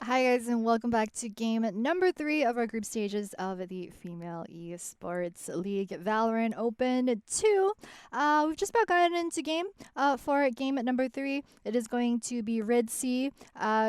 Hi guys and welcome back to game number 3 of our group stages of the Female Esports League Valorant Open 2. We've just about gotten into game for game number 3. It is going to be Redsea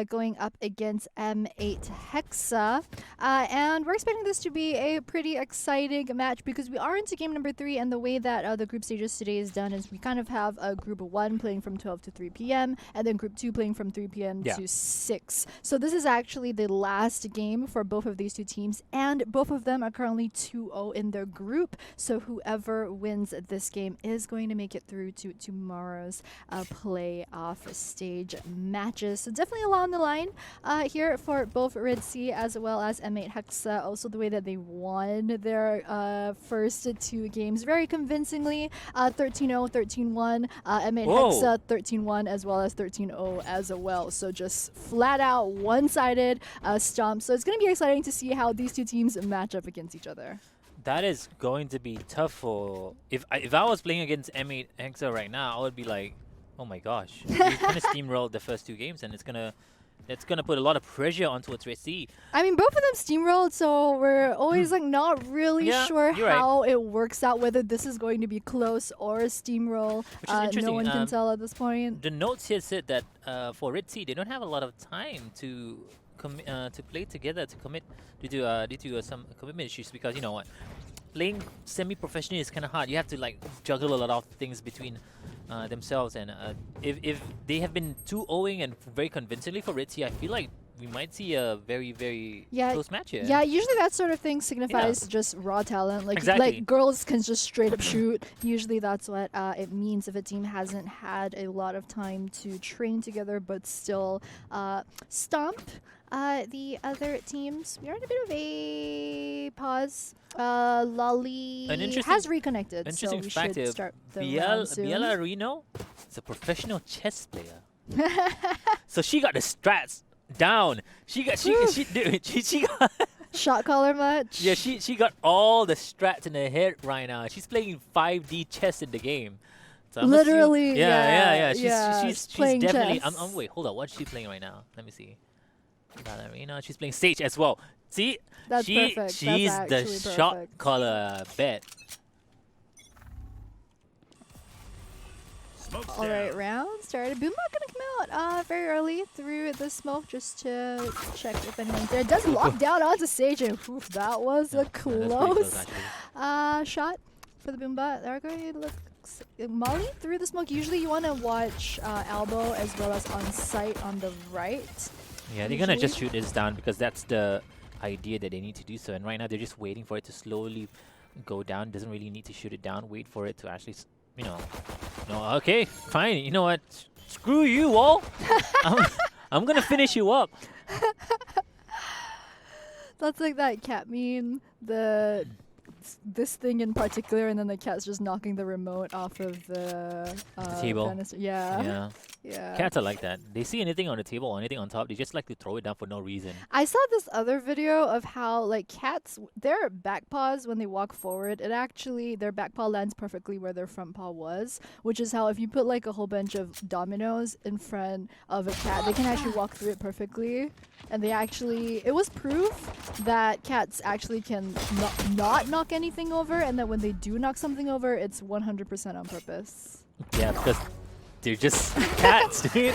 going up against M8HEXA. And we're expecting this to be a pretty exciting match because we are into game number 3, and the way that the group stages today is done is we kind of have a group 1 playing from 12 to 3 p.m. and then group 2 playing from 3 p.m. to 6. So this is actually the last game for both of these two teams, and both of them are currently 2-0 in their group. So whoever wins this game is going to make it through to tomorrow's playoff stage matches. So definitely a lot on the line here for both Redsea as well as M8HEXA. Also the way that they won their first 2 games very convincingly. 13-0, 13-1, M8HEXA 13-1 as well as 13-0 as well. So just flat out one-sided stomp. So it's going to be exciting to see how these two teams match up against each other. That is going to be tough for... If I was playing against M8HEXA right now, I would be like, oh my gosh. We kind of steamrolled the first 2 games, and it's gonna put a lot of pressure onto its Redsea. I mean, both of them steamrolled, so we're always like not really sure how it works out, whether this is going to be close or a steamroll. Which is interesting. No one can tell at this point. The notes here said that for Redsea, they don't have a lot of time to play together, to commit due to some commitment issues, because you know what, playing semi-professionally is kind of hard. You have to like juggle a lot of things between themselves, and if they have been 2-0ing and very convincingly for Redsea, I feel like we might see a very, very close match here. Yeah, usually that sort of thing signifies just raw talent. Like girls can just straight up shoot. Usually that's what it means if a team hasn't had a lot of time to train together but still stomp the other teams. We're in a bit of a pause. Lolly has reconnected, interesting so we fact should start the round soon. Biella Reno is a professional chess player. So she got the strats down. She got shot caller much. Yeah, she got all the strats in her head right now. She's playing 5D chess in the game. So literally, She's playing definitely. chess. Wait, hold on. What's she playing right now? Let me see. Ballerina. She's playing Sage as well. See, that's perfect. She's the shot caller bet. All right, round started. Boomba gonna come out very early through the smoke just to check if anyone's there. Does lock down onto Sage, and that was a close shot for the Boomba. They're going to look Molly through the smoke. Usually you want to watch elbow as well as on site on the right. Yeah, they're gonna just shoot this down because that's the idea that they need to do so. And right now they're just waiting for it to slowly go down. Doesn't really need to shoot it down. Wait for it to actually, you know. No, okay, fine. You know what? Screw you all. I'm gonna finish you up. That's like that cat meme. This thing in particular, and then the cat's just knocking the remote off of the table. Yeah. Cats are like that. They see anything on the table or anything on top, they just like to throw it down for no reason. I saw this other video of how like cats, their back paws when they walk forward, their back paw lands perfectly where their front paw was, which is how if you put like a whole bunch of dominoes in front of a cat, they can actually walk through it perfectly. And it was proof that cats actually can not knock anything over, and that when they do knock something over, it's 100% on purpose. Yeah, because they're just cats, dude.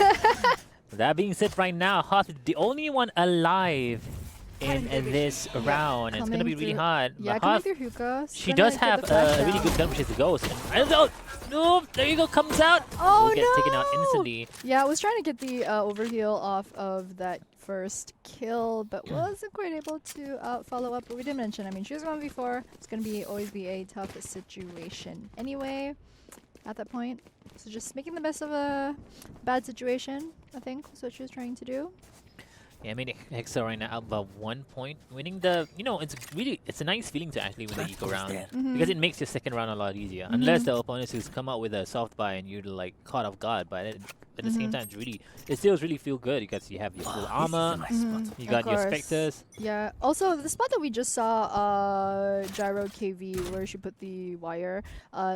That being said, right now, Hoth is the only one alive in this round. It's gonna be really hard. Yeah, coming through hookah. She does have a really good gun, which is the ghost. And there you go, comes out. Oh, will get taken out instantly. Yeah, I was trying to get the overheal off of that first kill, but wasn't quite able to follow up. But we did mention, I mean, she was 1v4. It's gonna always be a tough situation anyway at that point. So just making the best of a bad situation, I think, was what she was trying to do. Yeah, I mean, Hexa right now out by 1 point, winning the, it's a nice feeling to actually win the eco round, because it makes your second round a lot easier. Unless the opponents who's come out with a soft buy and you're like caught off guard, but at the same time, it still really feel good because you have your full armor, you got your specters. Yeah. Also, the spot that we just saw, Gyro KV, where she put the wire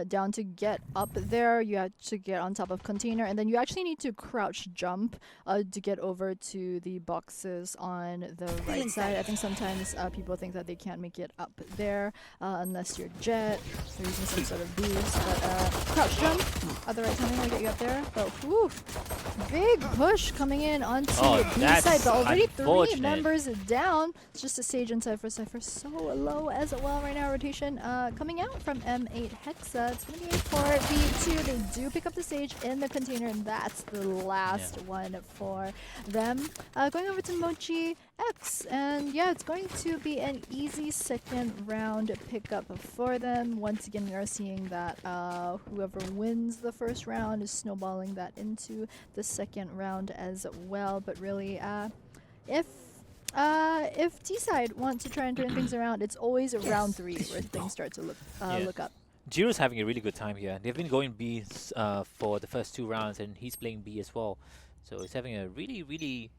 down to get up there, you have to get on top of container, and then you actually need to crouch jump to get over to the box Nexus on the right side. I think sometimes people think that they can't make it up there unless you're Jet or using some sort of boost. But crouch jump at the right timing will get you up there. But whew, big push coming in onto B side. But already 3 members down. It's just a Sage and Cypher. Cypher so low as well right now. Rotation coming out from M8HEXA. It's going to be a 4v2. They do pick up the Sage in the container, and that's the last one for them. Going over to M8HEX, and yeah, it's going to be an easy second round pickup for them. Once again, we are seeing that whoever wins the first round is snowballing that into the second round as well. But really, if T-side want to try and turn things around, it's always round 3 where things start to look up. Jiro's having a really good time here. They've been going B for the first 2 rounds, and he's playing B as well. So he's having a really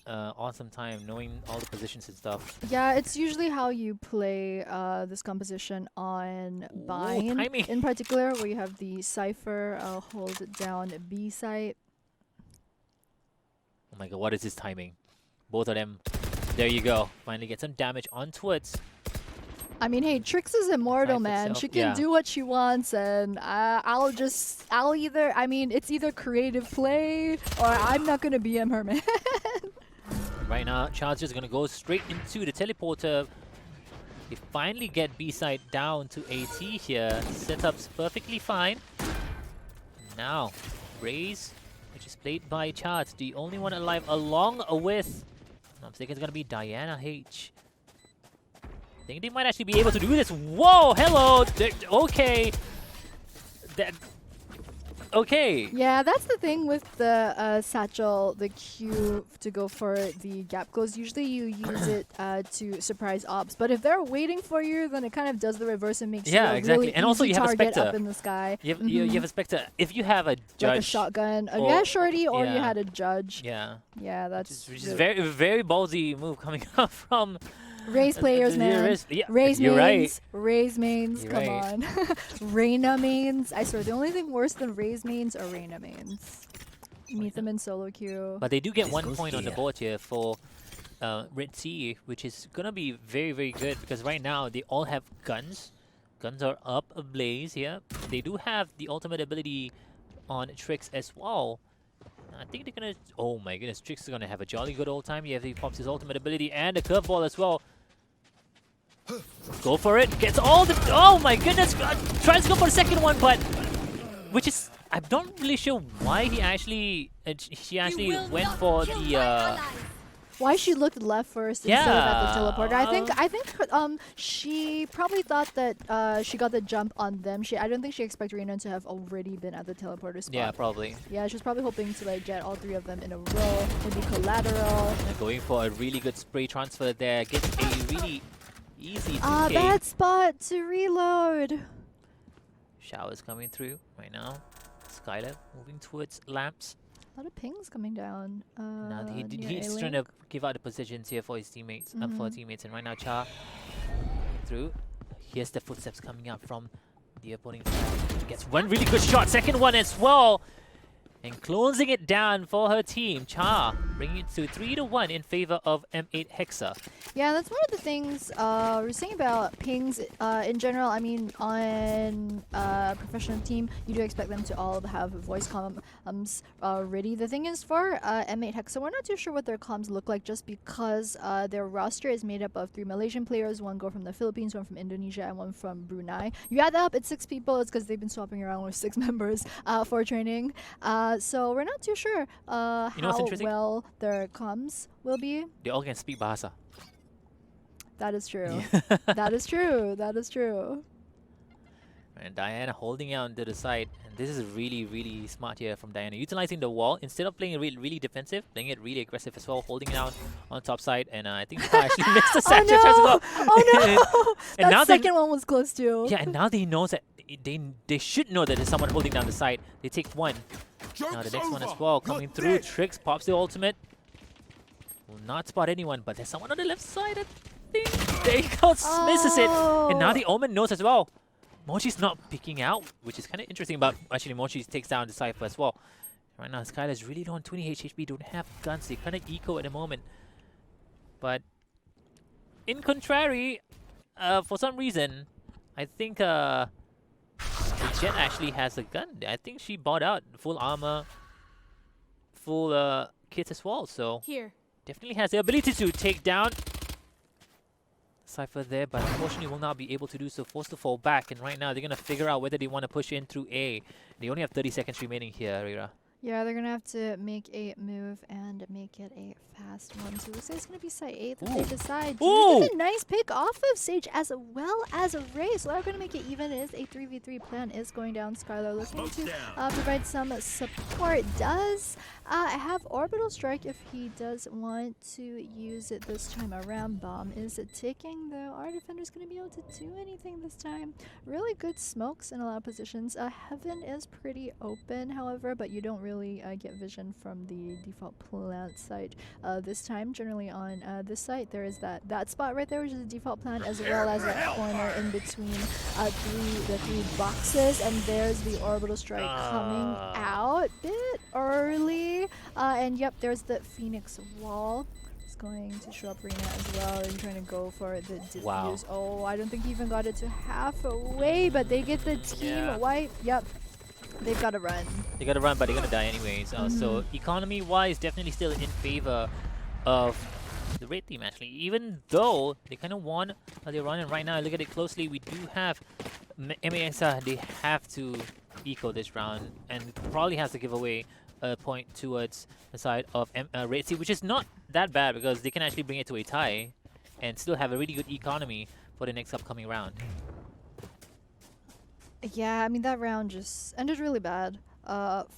awesome time knowing all the positions and stuff. Yeah, it's usually how you play this composition on Bind in particular, where you have the Cypher hold down B site. Oh my god, what is his timing? Both of them. There you go. Finally get some damage onto it. I mean, hey, Trix is immortal, man. She can do what she wants, and it's either creative play or I'm not gonna BM her, man. Right now, Child's just gonna go straight into the teleporter. They finally get B side down to AT here. Setup's perfectly fine. Now, Raze, which is played by Charts, the only one alive, along with, I'm thinking it's gonna be Diana H. I think they might actually be able to do this. Whoa, hello. Okay. Okay. Yeah, that's the thing with the satchel, the Q to go for the gap close. Usually you use it to surprise ops, but if they're waiting for you, then it kind of does the reverse and makes you a really and also you have a Spectre up in the sky. You have a Spectre. If you have a Judge, like a shotgun, you had Shorty, or you had a Judge. Yeah. Yeah, that's which is very ballsy move coming up from Raze players, man. Raze mains. Raze mains. Come on. Reyna mains. I swear, the only thing worse than Raze mains are Reyna mains. Meet them in solo queue. But they do get 1 point on the board here for Redsea, which is gonna be very good because right now they all have guns. Guns are up ablaze here. They do have the ultimate ability on Trix as well. I think they're gonna. Oh my goodness, Trix is gonna have a jolly good old time. He pops his ultimate ability and a curveball as well. Go for it. Gets all the. Oh my goodness! Tries to go for the second one, but which is I'm not really sure why she actually went for the. Why she looked left first instead of at the teleporter? I think she probably thought that she got the jump on them. I don't think she expected Reyna to have already been at the teleporter spot. Yeah, probably. Yeah, she was probably hoping to like get all 3 of them in a row, maybe collateral. And going for a really good spray transfer there. Gets a really easy 2K. Bad spot to reload. Showers coming through right now. Skylar moving towards lamps. A lot of pings coming down. Now he's trying to give out the positions here for his teammates, and right now Cha through. Here's the footsteps coming up from the opponent. Gets one really good shot, second one as well, and closing it down for her team. Cha bringing it to 3-1 in favor of M8HEXA. Yeah, that's one of the things we're saying about pings in general. I mean, on a professional team, you do expect them to all have voice comms ready. The thing is, for M8HEXA, we're not too sure what their comms look like just because their roster is made up of 3 Malaysian players, 1 girl from the Philippines, 1 from Indonesia, and 1 from Brunei. You add that up, it's 6 people. It's because they've been swapping around with 6 members for training. So we're not too sure how well their comms will be. They all can speak Bahasa. That is true. That is true. That is true. And Diana holding out to the side. And this is really smart here from Diana. Utilizing the wall. Instead of playing it really defensive, playing it really aggressive as well. Holding it out on top side. And I think she actually missed the satchel. Oh no! And that second one was close too. Yeah, and now they know that they should know that there's someone holding down the side. They take one. Now the next one as well coming through. Trix pops the ultimate. Will not spot anyone, but there's someone on the left side. I think there he goes, misses it, and now the Omen knows as well. Mochi's not picking out, which is kind of interesting. But actually, Mochi takes down the Cypher as well. Right now, Skylar's really low on 20 HP. Don't have guns. They kind of eco at the moment. But in contrary, for some reason, I think the Jet actually has a gun. I think she bought out full armor, full kit as well. So Here. definitely has the ability to take down Cypher there, but unfortunately will not be able to do so. Forced to fall back, and right now they're gonna figure out whether they want to push in through A. They only have 30 seconds remaining here, Rira. Yeah, they're gonna have to make a move and make it a fast one. So looks like it's gonna be site 8 that they decide to get a nice pick off of Sage as well as a Ray. So they're gonna make it even. It is a 3v3 plan is going down. Skylar looking to provide some support. Does have Orbital Strike if he does want to use it this time around. Bomb is ticking though. Our defender's gonna be able to do anything this time. Really good smokes in a lot of positions. Heaven is pretty open, however, but you don't really get vision from the default plant site this time. Generally on this site there is that spot right there, which is a default plant, as well as that corner in between the three boxes, and there's the Orbital Strike coming out bit early, and yep, there's the Phoenix wall. It's going to show up Rena as well, and trying to go for the diffuse. Wow. Oh, I don't think he even got it to halfway, but they get the team wipe. Yep. They've got to run. They got to run, but they're going to die anyways. So economy-wise, definitely still in favor of the red team, actually. Even though they kind of won their run, and right now, I look at it closely, we do have M8HEXA. They have to eco this round, and probably has to give away a point towards the side of Redsea, which is not that bad because they can actually bring it to a tie and still have a really good economy for the next upcoming round. Yeah, I mean, that round just ended really bad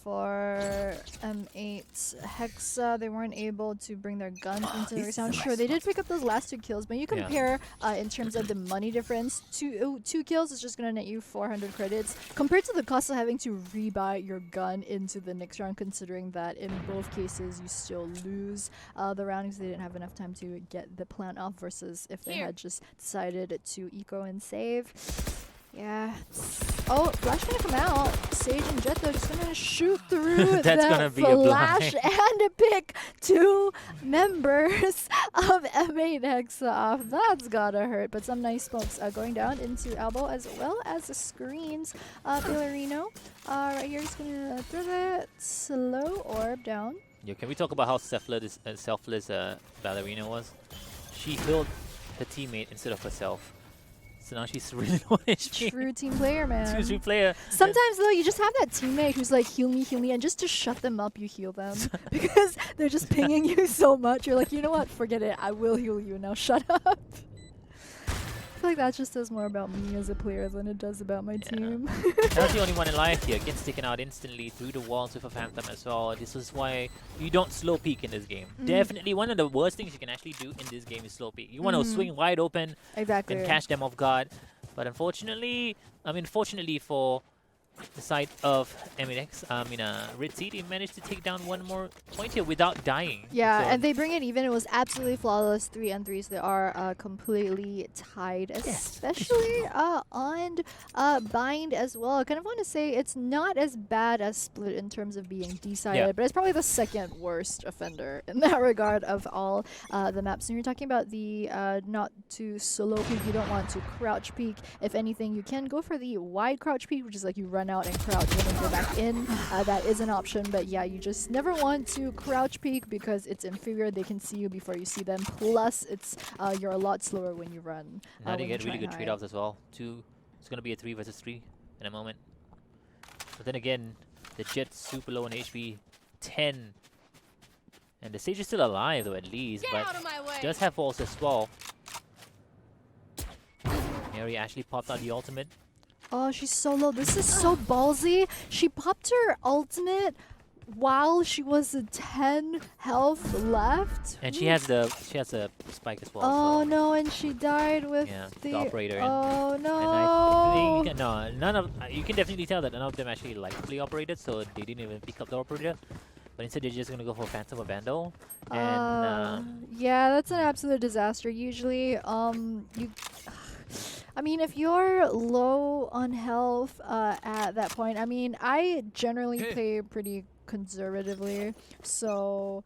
for M8HEXA. They weren't able to bring their guns into the round. Sure, they did pick up those last 2 kills, but you compare in terms of the money difference, two kills is just going to net you 400 credits compared to the cost of having to rebuy your gun into the next round, considering that in both cases you still lose the round because they didn't have enough time to get the plant off, versus if they had just decided to eco and save. Yeah. Oh, Flash gonna come out. Sage and Jet though just gonna shoot through That's the gonna be Flash and pick 2 members of M8HEXA off. That's gotta hurt. But some nice smokes going down into Elbow as well as the screens. Ballerino right here is gonna throw that slow orb down. Yeah, can we talk about how selfless Ballerina was? She healed her teammate instead of herself. So now she's really low HP. True team player, man. True player. Sometimes though, you just have that teammate who's like, heal me, and just to shut them up, you heal them. Because they're just pinging you so much. You're like, you know what, forget it, I will heal you, now shut up. I feel like that just says more about me as a player than it does about my team. That's the only one in life here. Gets taken out instantly through the walls with a Phantom as well. This is why you don't slow peek in this game. Definitely one of the worst things you can actually do in this game is slow peek. You want to swing wide open and catch them off guard. But unfortunately, fortunately for the side of Redsea, they managed to take down one more point here without dying. Yeah, so and they bring it even. It was absolutely flawless. 3-3s. They are completely tied, especially on Bind as well. I kind of want to say it's not as bad as Split in terms of being decided, but it's probably the second worst offender in that regard of all the maps. And you're talking about the not too slow peek. You don't want to crouch peek. If anything, you can go for the wide crouch peek, which is like you run out and crouch and then go back in. That is an option, but yeah, you just never want to crouch peek because it's inferior. They can see you before you see them. Plus, it's you're a lot slower when you run. Now they get really good trade-offs as well. It's going to be a 3 versus 3 in a moment. But then again, the Jet's super low on HP, 10. And the Sage is still alive though, at least, but does have walls as well. Mary actually popped out the ultimate. Oh, she's so low. This is so ballsy. She popped her ultimate while she was at 10 health left. And she has a spike as well. Oh so. no, and she died with the operator. Oh no. And I think none of you can definitely tell that none of them actually likely operated, so they didn't even pick up the operator. But instead, they're just gonna go for Phantom or Vandal. And yeah, that's an absolute disaster. Usually, I mean, if you're low on health at that point, I mean, I generally play pretty conservatively, so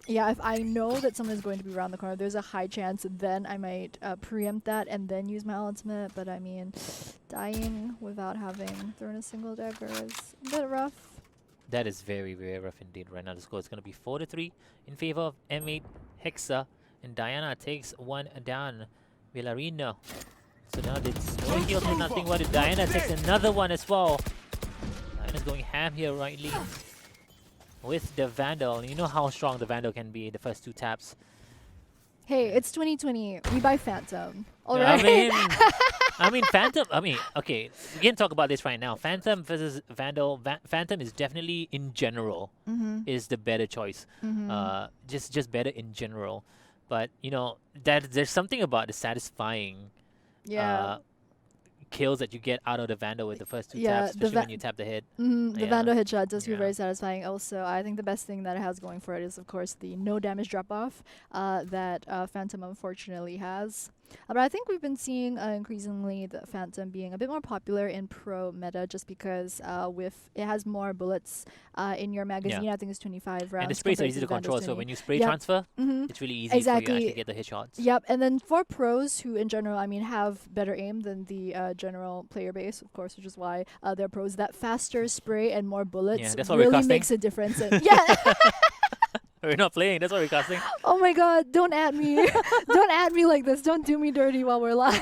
Yeah, if I know that someone is going to be around the corner, there's a high chance then I might preempt that and then use my ultimate. But I mean, dying without having thrown a single dagger is a bit rough. That is very, very rough indeed. Right now, the score is going to be 4-3 in favor of M8HEXA. And Diana takes one down. Villarino. So now it's no heal to nothing. What if Diana takes another one as well? Diana's going ham here, rightly. With the Vandal. You know how strong the Vandal can be in the first 2 taps. Hey, it's 2020. We buy Phantom. All Yeah, right. I mean, Phantom. I mean, okay, we can talk about this right now. Phantom versus Vandal. Phantom is definitely, in general, is the better choice. Just better in general. But you know that there's something about the satisfying kills that you get out of the Vandal with the first 2 taps, especially when you tap the hit. The Vandal headshot does feel very satisfying. Also, I think the best thing that it has going for it is, of course, the no damage drop off that Phantom unfortunately has. But I think we've been seeing increasingly the Phantom being a bit more popular in pro meta just because with it has more bullets in your magazine. I think it's 25 rounds. And the sprays are easy to control, so when you spray transfer, it's really easy for you to actually get the headshots. Yep, and then for pros who in general, I mean, have better aim than the general player base, of course, which is why they're pros, that faster spray and more bullets really makes a difference. We're not playing, that's why we're casting. Oh my god, don't add me. Don't add me like this. Don't do me dirty while we're live.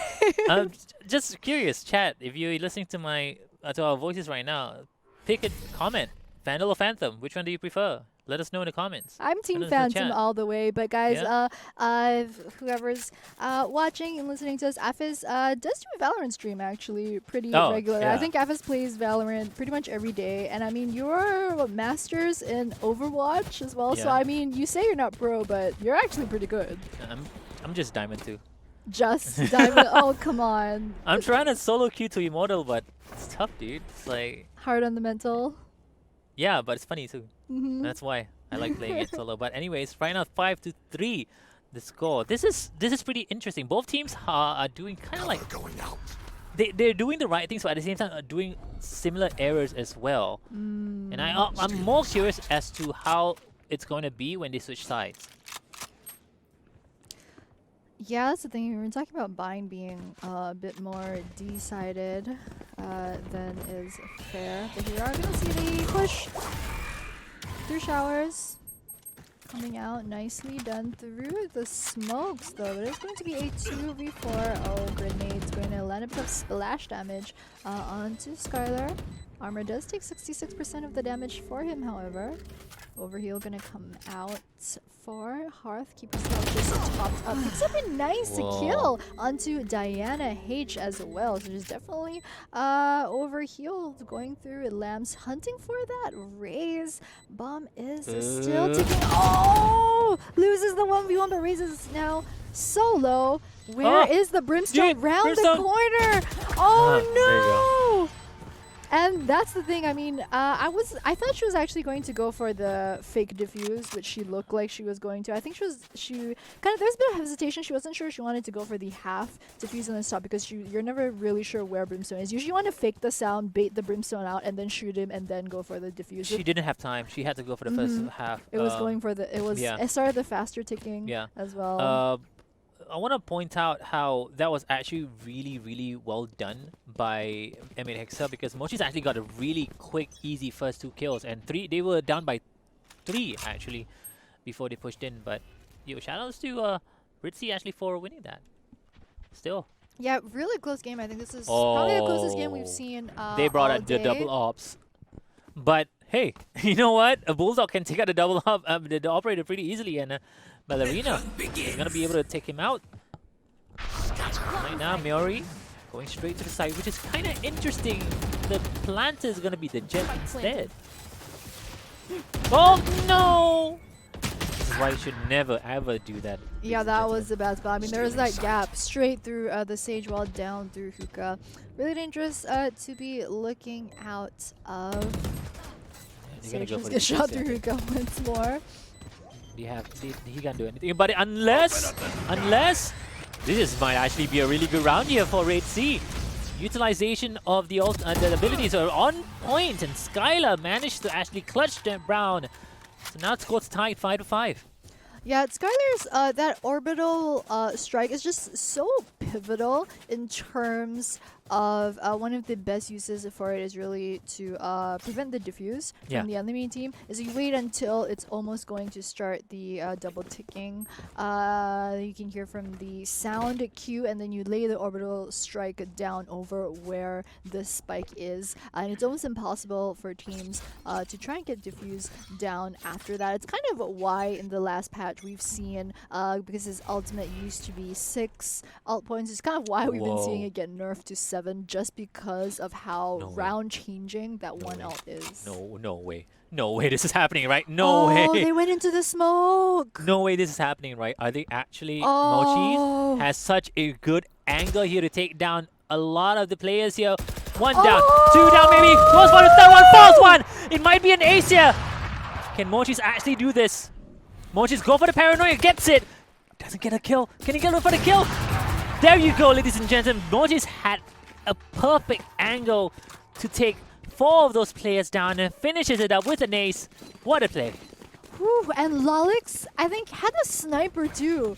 Just curious, chat, if you're listening to my to our voices right now, pick a comment. Vandal or Phantom, which one do you prefer? Let us know in the comments. I'm Team Phantom all the way, but guys, whoever's watching and listening to us, Afis does do a Valorant stream actually pretty regular. I think Afis plays Valorant pretty much every day, and I mean you're masters in Overwatch as well. So I mean you say you're not pro, but you're actually pretty good. I'm just Diamond 2. Just Diamond. Oh come on. I'm trying to solo queue to Immortal, but it's tough, dude. It's like hard on the mental. Yeah, but it's funny too. That's why I like playing it solo. But anyways, right now 5-3 the score. This is pretty interesting. Both teams are doing kind of like they're doing the right things, but at the same time are doing similar errors as well. And I'm more curious as to how it's going to be when they switch sides. Yeah, that's the thing. We were talking about Bind being a bit more decided than is fair. But here are going to see the push through showers. Coming out nicely done through the smokes, though. But it's going to be a 2v4. Oh, Grenade's going to land a bit of splash damage onto Skylar. Armor does take 66% of the damage for him, however. Overheal gonna come out for Hearth. Keep himself just topped up. Picks up a nice kill onto Diana H as well. So just definitely Overheal going through. Lambs hunting for that raise. Bomb is still ticking. Oh! Loses the 1v1, but raises now solo. Where is the Brimstone? Round the corner! Oh no! And that's the thing. I mean, I thought she was actually going to go for the fake diffuse, which she looked like she was going to. I think there's a bit of hesitation. She wasn't sure she wanted to go for the half diffuse on the top because you're never really sure where Brimstone is. Usually you want to fake the sound, bait the Brimstone out, and then shoot him, and then go for the diffuse. She didn't have time. She had to go for the first half. It was going for the. It started the faster ticking. As well. I want to point out how that was actually really, really well done by M8HEXA because Mochi's actually got a really quick, easy first 2 kills, and they were down by 3 actually before they pushed in. But shoutouts to Redsea actually for winning that. Still. Yeah, really close game. I think this is probably the closest game we've seen. They brought out the double ops, but hey, you know what? A Bulldog can take out the double op, the operator pretty easily, and Ballerina is gonna be able to take him out. Right now, Miori going straight to the side, which is kind of interesting. The planter is gonna be the jet instead. Oh no! This is why you should never ever do that. Yeah, that was the bad spot. I mean, there was that gap straight through the Sage wall down through Hookah. Really dangerous to be looking out of. Sage just gets shot through Hookah once more. He can't do anything. But unless this might actually be a really good round here for Redsea. Utilization of the abilities are on point, and Skylar managed to actually clutch that Brown. So now it scores tied 5-5. Yeah, Skylar's that orbital strike is just so pivotal in terms of one of the best uses for it is really to prevent the diffuse Yeah. from the enemy team. Is you wait until it's almost going to start the double ticking. You can hear from the sound cue, and then you lay the orbital strike down over where the spike is, and it's almost impossible for teams to try and get diffuse down after that. It's kind of why in the last patch we've seen because his ultimate used to be 6 ult points. It's kind of why we've been seeing it get nerfed to 7 just because of how round changing that one ult is. No way. No way this is happening, right? No way. Oh, they went into the smoke. No way this is happening, right? Are they actually... Oh. Mochi has such a good angle here to take down a lot of the players here. 1 down, 2 down maybe. Close one, third one, fourth one. It might be an ace here. Can Mochis actually do this? Mochis go for the paranoia, gets it. Doesn't get a kill. Can he get it for the kill? There you go, ladies and gentlemen. Mochis had a perfect angle to take 4 of those players down and finishes it up with an ace. What a play. Whew, and Lalix, I think, had a sniper too.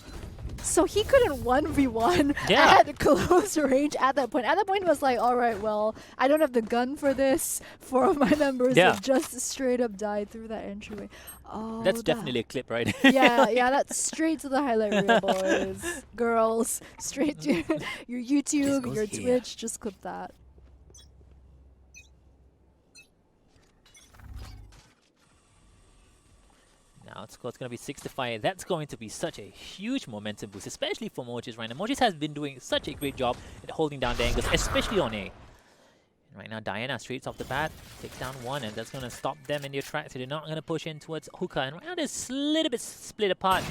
So he couldn't 1v1 at close range at that point. At that point, he was like, all right, well, I don't have the gun for this. 4 of my members have just straight up died through that entryway. Oh, that's definitely a clip, right? yeah, that's straight to the highlight reel, boys. Girls, straight to your YouTube, your Twitch, just clip that. Now it's going to be 6-5. That's going to be such a huge momentum boost, especially for Mochis right now. Mochis has been doing such a great job at holding down the angles, especially on A. And right now, Diana straight off the bat takes down 1, and that's going to stop them in their tracks. So they're not going to push in towards Hookah. And right now, they're a little bit split apart.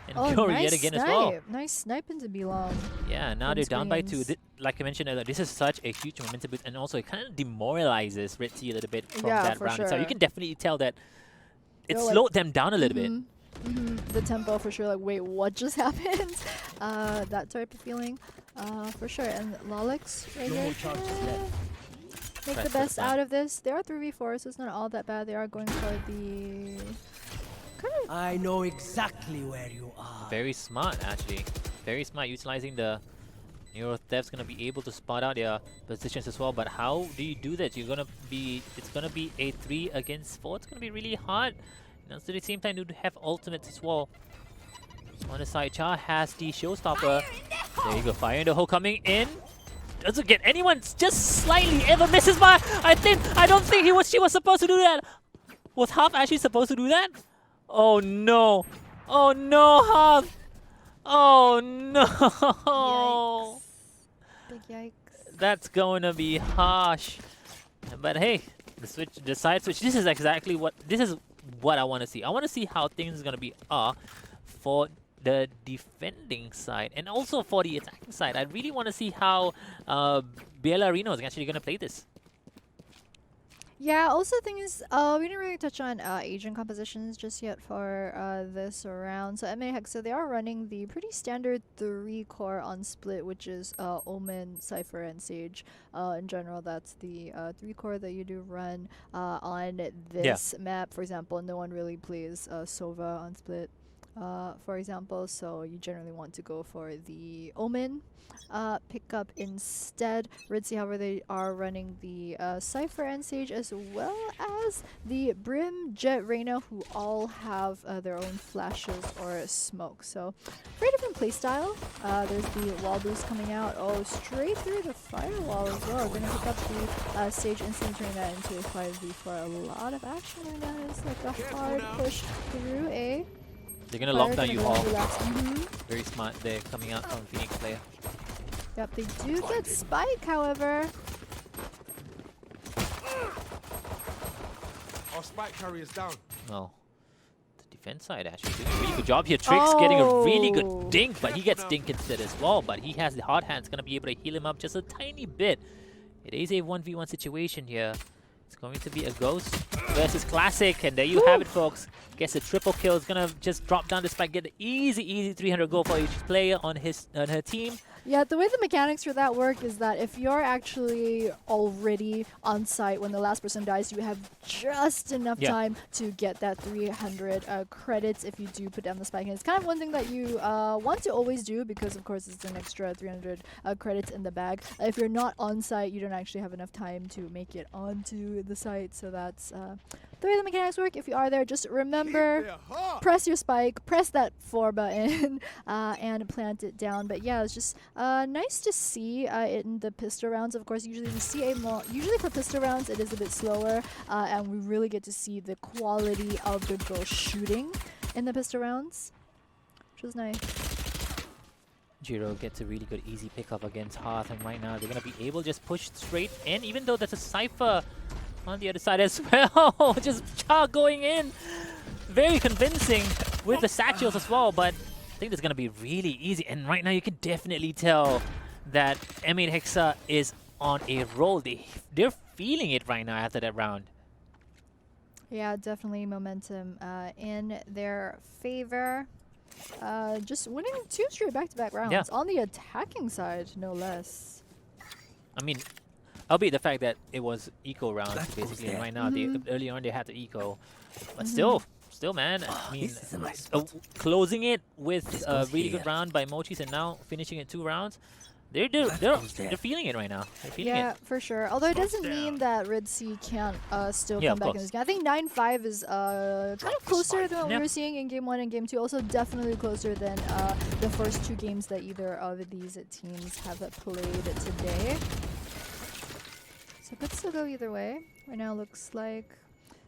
And Glory nice yet again as well. Nice snipe into Belong. Yeah, now they're down by 2. Like I mentioned earlier, this is such a huge momentum boost, and also it kind of demoralizes Redsea a little bit from that round. Sure. So you can definitely tell that it slowed them down a little bit. The tempo for sure, like, wait, what just happened? That type of feeling, for sure. And Lalix right here. Make the best out of this. They are 3v4, so it's not all that bad. They are going for the... I know exactly where you are. Very smart, actually. Very smart, utilizing the Neuro Theft's gonna be able to spot out their positions as well. But how do you do that? It's gonna be a 3 against 4. It's gonna be really hard. And at the same time, you have ultimates as well. On the side, Cha has the showstopper. There you go, fire in the hole coming in. Doesn't get anyone, just slightly ever misses by. I don't think she was supposed to do that. Was Half actually supposed to do that? Oh no! Oh no, Half! Oh no! Yikes. Big yikes. That's going to be harsh. But hey, the side switch. This is exactly what I want to see. I want to see how things are going to be for the defending side and also for the attacking side. I really want to see how Bellarino is actually going to play this. Yeah, also the thing is, we didn't really touch on agent compositions just yet for this round. So M8HEXA, they are running the pretty standard 3-core on split, which is Omen, Cypher, and Sage. In general, that's the 3-core that you do run on this map. For example, no one really plays Sova on split, for example, so you generally want to go for the Omen pickup instead. Redsea, however, they are running the Cypher and Sage as well as the Brim, Jet, Reyna, who all have their own flashes or smoke. So very different playstyle. There's the wall boost coming out. Oh, straight through the firewall as well. We're gonna pick up the Sage instantly, turning that into a 5v for a lot of action right now. It's like a hard push through A. They're gonna lock down you all. Very smart there, coming out from Phoenix player. Yep, they do get Spike, however. Our Spike carrier's down. Well, the defense side actually doing a really good job here. Trix getting a really good dink, but he gets dink instead as well. But he has the hard hands, gonna be able to heal him up just a tiny bit. It is a 1v1 situation here. It's going to be a Ghost versus Classic, and there you have it, folks. Gets a triple kill. It's gonna just drop down the spike, get the easy 300 goal for each player on her team. Yeah, the way the mechanics for that work is that if you're actually already on site when the last person dies, you have just enough time to get that 300 credits if you do put down the spike. And it's kind of one thing that you want to always do because, of course, it's an extra 300 credits in the bag. If you're not on site, you don't actually have enough time to make it onto the site. So that's the way the mechanics work. If you are there, just remember, press your spike, press that 4 button, and plant it down. But yeah, it's just nice to see in the pistol rounds. Of course, usually we see usually for pistol rounds it is a bit slower, and we really get to see the quality of the girl shooting in the pistol rounds, which was nice. Jiro gets a really good easy pickup against Hearth, and right now they're gonna be able to just push straight in, even though there's a Cypher on the other side as well. Just going in, very convincing with the satchels as well. But I think it's gonna be really easy, and right now you can definitely tell that M8HEXA is on a roll. They're feeling it right now after that round. Yeah, definitely momentum in their favor. Just winning 2 straight back-to-back rounds on the attacking side, no less. I mean, albeit the fact that it was eco rounds basically, and right now early on they had the eco, but still, man. I mean, closing it with a really good round by Mochis, and now finishing it 2 rounds. They're feeling it right now. They're feeling it. For sure. Although it doesn't mean that Redsea can't still come back in this game. I think 9-5 is kind of closer than what we were seeing in Game 1 and Game 2. Also definitely closer than the first 2 games that either of these teams have played today. So it could still go either way. Right now looks like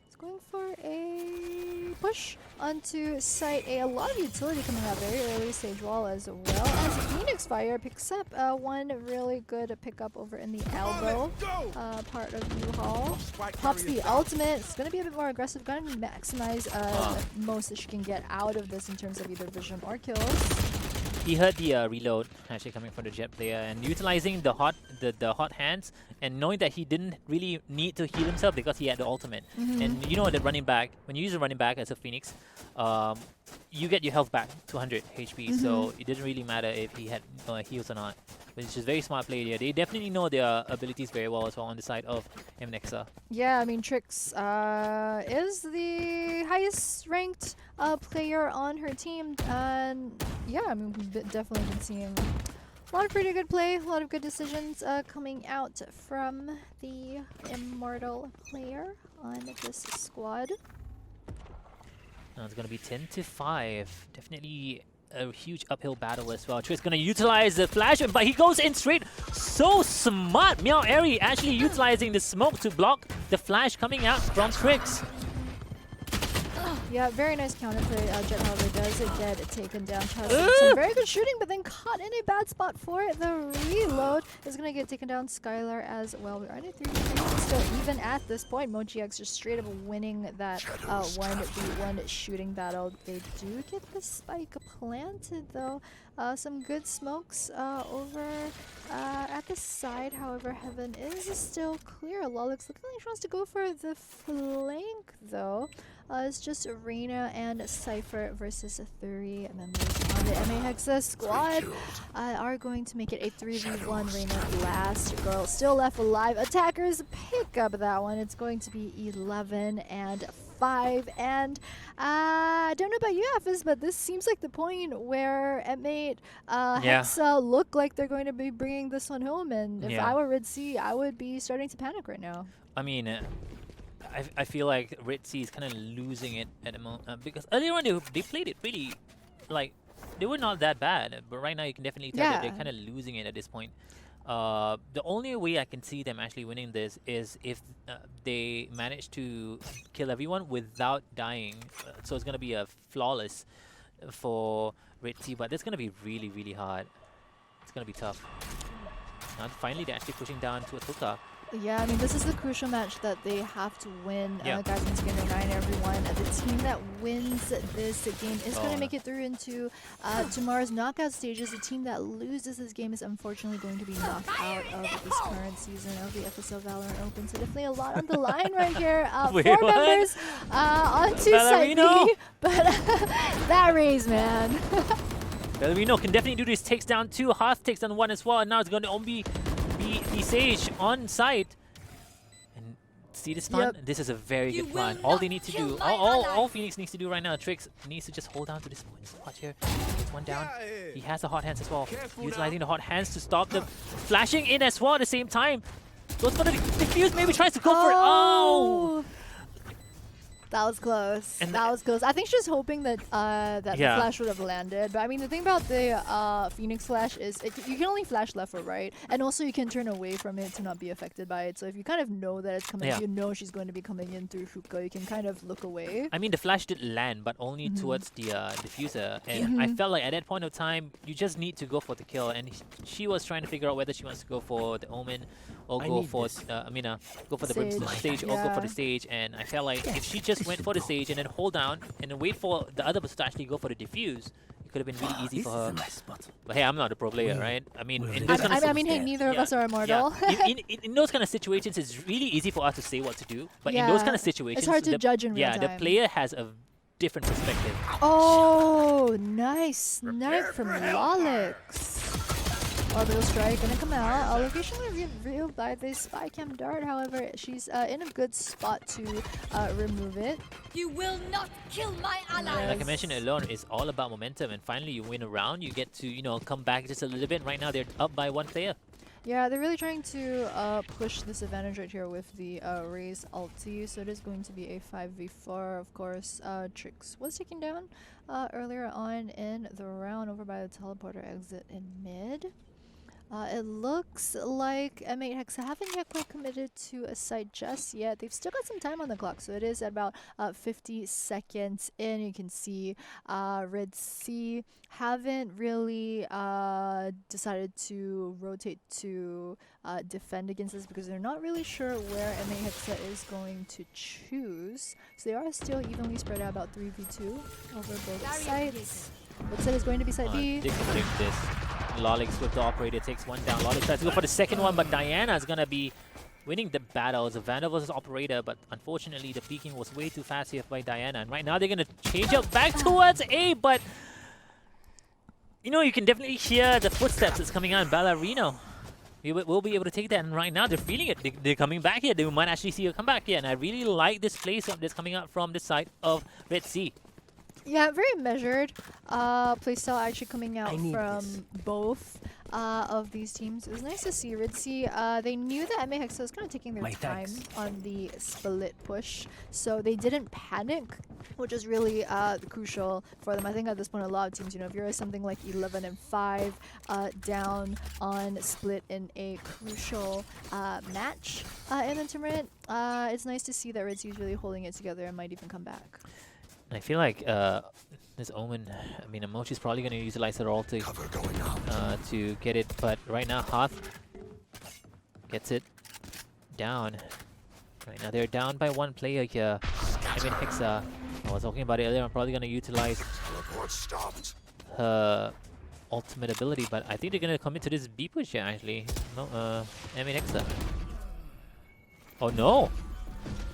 it's going for a push onto site A. A lot of utility coming out very early stage wall, as well as Phoenix Fire picks up one really good pickup over in the elbow part of U-Haul. Pops the ultimate. It's going to be a bit more aggressive. Going to maximize most that she can get out of this in terms of either vision or kills. He heard the reload actually coming from the Jet player, and utilizing the hot hands, and knowing that he didn't really need to heal himself because he had the ultimate. And you know, the running back, when you use a running back as a Phoenix, you get your health back to 100 HP. So it didn't really matter if he had heals or not. Which is very smart play here. They definitely know their abilities very well as well on the side of M8HEXA. Yeah, I mean, Trix is the highest ranked player on her team. And yeah, I mean, we've definitely been seeing a lot of pretty good play, a lot of good decisions coming out from the Immortal player on this squad. Now it's going to be 10-5. Definitely a huge uphill battle as well. Trix gonna utilize the flash, but he goes in straight. So smart! Meow Airy actually utilizing the smoke to block the flash coming out from Trix. Yeah, very nice counterplay. Jet, however, does get taken down. Some very good shooting, but then caught in a bad spot for it. The reload is going to get taken down. Skylar as well. We're on a 3-3. Still even at this point. MochiX just straight up winning that 1v1 shooting battle. They do get the spike planted, though. Some good smokes over at the side. However, Heaven is still clear. Lolix looking like she wants to go for the flank, though. It's just Reina and Cypher versus 3 members on the M8HEXA squad. Are going to make it a 3v1. Reina, last girl, still left alive. Attackers pick up that one. It's going to be 11-5. And I don't know about you, FS, but this seems like the point where M8HEXA look like they're going to be bringing this one home. And if I were Redsea, I would be starting to panic right now. I mean, I feel like Redsea is kind of losing it at the moment because earlier on they played it really, like, they were not that bad, but right now you can definitely tell that they're kind of losing it at this point. The only way I can see them actually winning this is if they manage to kill everyone without dying. So it's gonna be a flawless for Redsea, but that's gonna be really, really hard. It's gonna be tough. Now finally they're actually pushing down to a Tuka. Yeah, I mean, this is the crucial match that they have to win. Guys, once again, remind everyone, the team that wins this game is going to make it through into tomorrow's knockout stages. The team that loses this game is unfortunately going to be knocked out of this current season of the FSL VALORANT Open. So definitely a lot on the line right here. Wait, 4 members onto side B, but that raise, man. Ballerino can definitely do this. Takes down 2. Hearth takes down 1 as well. And now it's going to only be Sage on site. And see this stun? Yep. This is a very You good plan. will All not they need to kill do, my all ally. Phoenix needs to do right now, Trix needs to just hold down to this point spot here. Gets 1 down. He has the hot hands as well. Utilizing the hot hands to stop them. Flashing in as well at the same time. Goes for the defuse, maybe tries to go for it. Oh! That was close. And that was close. I think she's hoping that that Yeah. the flash would have landed. But I mean, the thing about the Phoenix flash is you can only flash left or right, and also you can turn away from it to not be affected by it. So if you kind of know that it's coming, Yeah. you know she's going to be coming in through hookah, you can kind of look away. I mean, the flash did land, but only towards the diffuser. And I felt like at that point of time, you just need to go for the kill. And she was trying to figure out whether she wants to go for the Omen or I go need for, this. go for the Sage. Brimstone stage or go for the Yeah. stage. And I felt like if she just went for the stage and then hold down and then wait for the other person to actually go for the diffuse, it could have been really easy This for is her. a nice spot. But hey, I'm not a pro player, Well, right? I mean, well, in it those is. kind of I mean, hey, Yeah. neither of us are immortal. in those kind of situations, it's really easy for us to say what to do. But in those Yeah. kind of situations, It's hard to the, judge in real yeah, the time. player has a different perspective. Oh, nice snipe from Lolix. Orbital strike gonna come out. Location revealed by this spy cam dart. However, she's in a good spot to remove it. You will not kill my ally. Like I mentioned earlier, it's all about momentum, and finally you win a round, you get to come back just a little bit. Right now they're up by 1 player. Yeah, they're really trying to push this advantage right here with the Raze ulti. So it is going to be a 5v4, of course. Trix was taken down earlier on in the round over by the teleporter exit in mid. It looks like M8HEXA haven't yet quite committed to a site just yet. They've still got some time on the clock, so it is at about 50 seconds in. You can see Redsea haven't really decided to rotate to defend against this because they're not really sure where M8HEXA is going to choose. So they are still evenly spread out about 3v2 over both sides. Looks like it's going to be side B. They can take this. Lolix with the operator takes 1 down. Lolix tries to go for the second one, but Diana is gonna be winning the battle. It's a Vandal versus operator, but unfortunately the peeking was way too fast here by Diana. And right now they're gonna change up back towards A, but you can definitely hear the footsteps that's coming out in Ballerino. We'll be able to take that, and right now they're feeling it. They're coming back here. They might actually see a comeback here, and I really like this place that's coming out from the side of Redsea. Yeah, very measured playstyle actually coming out I need from this. both of these teams. It was nice to see Redsea. They knew that M8HEXA was kind of taking their My time thanks. on the split push, so they didn't panic, which is really crucial for them. I think at this point a lot of teams, if you're something like 11 and 5 down on split in a crucial match in the tournament, it's nice to see that Redsea is really holding it together and might even come back. I feel like this Omen, Mochi's probably going to utilize her ulti to get it, but right now Hearth gets it down. Right now they're down by 1 player here. M8HEXA, I was talking about it earlier, I'm probably going to utilize her ultimate ability, but I think they're going to commit to this B push here actually. No, M8HEXA. Oh no!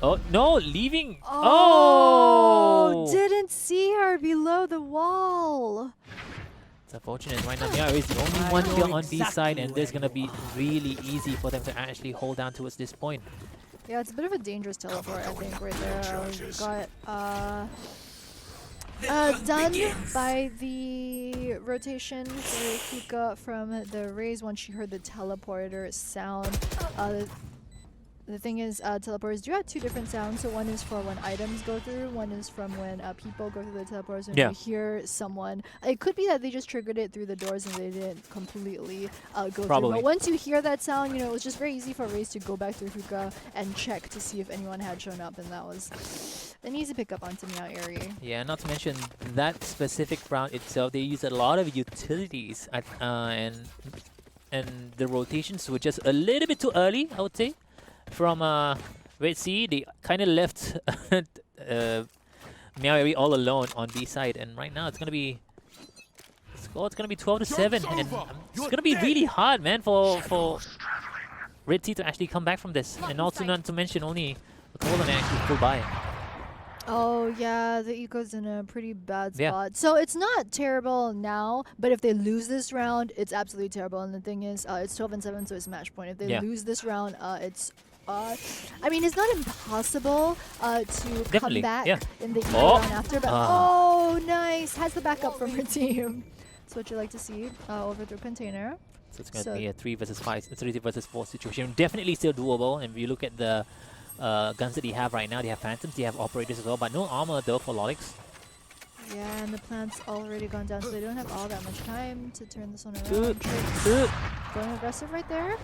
Oh no, leaving. Oh! Didn't see her below the wall. It's unfortunate right now. Meow is the only I one know here on B exactly side, and there's where gonna you be really easy for them to actually hold down towards this point. Yeah, it's a bit of a dangerous teleport, I think, right there. Got done by the rotation for Kuka from the Raze once she heard the teleporter sound. The thing is, teleporters do have 2 different sounds. So one is for when items go through, one is from when people go through the teleporters and Yeah. you hear someone. It could be that they just triggered it through the doors and they didn't completely go through. Probably. But once you hear that sound, it was just very easy for Raze to go back through hookah and check to see if anyone had shown up, and that was an easy pickup onto Meow Airy. Yeah, not to mention that specific round itself, they used a lot of utilities, and the rotations were just a little bit too early, I would say. From Redsea, they kind of left Meow Airy all alone on B side, and right now it's gonna be 12-7, and it's gonna be really hard, man, for Redsea to actually come back from this, and also not to mention only a couple of them actually pull by. Oh yeah, the eco's in a pretty bad Yeah. spot. So it's not terrible now, but if they lose this round, it's absolutely terrible. And the thing is, it's 12-7, so it's match point. If they Yeah. lose this round, it's I mean, it's not impossible to come Definitely, back yeah. in the eco Oh. round after, but Ah. oh, nice, has the backup from her team. That's what you like to see. Overthrow container. So it's going to So- be a 3 versus 5, 3 versus 4 situation. Definitely still doable. And if you look at the guns that they have right now, they have Phantoms, they have Operators as well, but no armor though for Lolix. Yeah, and the plant's already gone down, so they don't have all that much time to turn this one Ooh, around. Tricks ooh. going aggressive right there.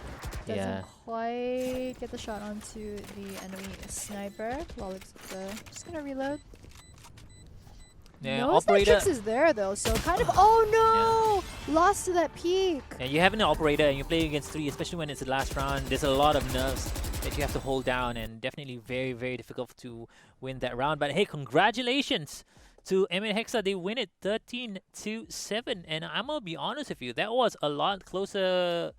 Doesn't Yeah. quite get the shot onto the enemy sniper. Lolix with the just gonna reload. Yeah, Knows that Operator. Tricks is there though, so kind of oh no! Lost to that peak. And you have an Operator and you're playing against 3, especially when it's the last round. There's a lot of nerves that you have to hold down, and definitely very, very difficult to win that round. But hey, congratulations to M8HEXA. They win it 13-7. And I'm going to be honest with you, that was a lot closer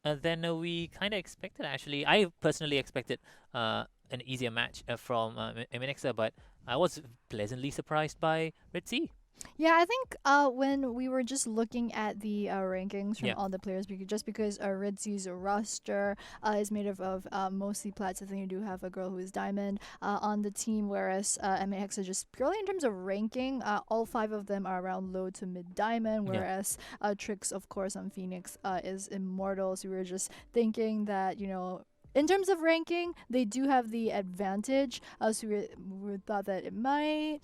than we kind of expected, actually. I personally expected an easier match from M8HEXA, but I was pleasantly surprised by Redsea. Yeah, I think when we were just looking at the rankings from Yeah. all the players, just because Redsea's roster is made of mostly plats, I think you do have a girl who is diamond on the team, whereas M8HEXA just purely in terms of ranking, all 5 of them are around low to mid diamond, Yeah. whereas Trix, of course, on Phoenix is immortal. So we were just thinking that, you know, in terms of ranking, they do have the advantage. So we thought that it might.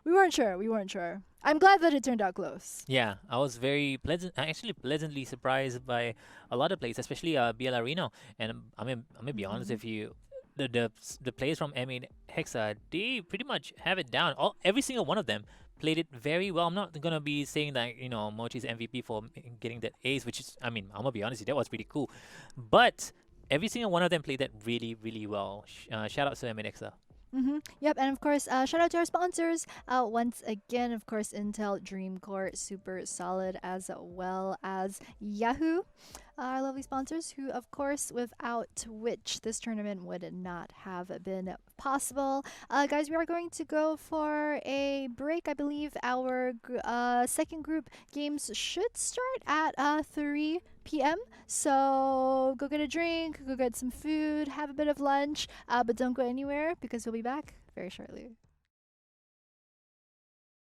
We weren't sure. We weren't sure. I'm glad that it turned out close. Yeah, I was very actually pleasantly surprised by a lot of plays, especially BL Arena. And I'm gonna be honest with you, the players from M8HEXA, they pretty much have it down. Every single one of them played it very well. I'm not gonna be saying that, you know, Mochi's MVP for getting that ace, which is, I mean, I'm gonna be honest with you, that was pretty cool. But every single one of them played that really, really well. Shout out to M8HEXA. Yep, and of course, shout out to our sponsors. Once again, of course, Intel, Dreamcore, super solid, as well as Yahoo, our lovely sponsors, who, of course, without which this tournament would not have been possible. Guys, we are going to go for a break. I believe our second group games should start at 3 p.m. So go get a drink, go get some food, have a bit of lunch, but don't go anywhere because we'll be back very shortly.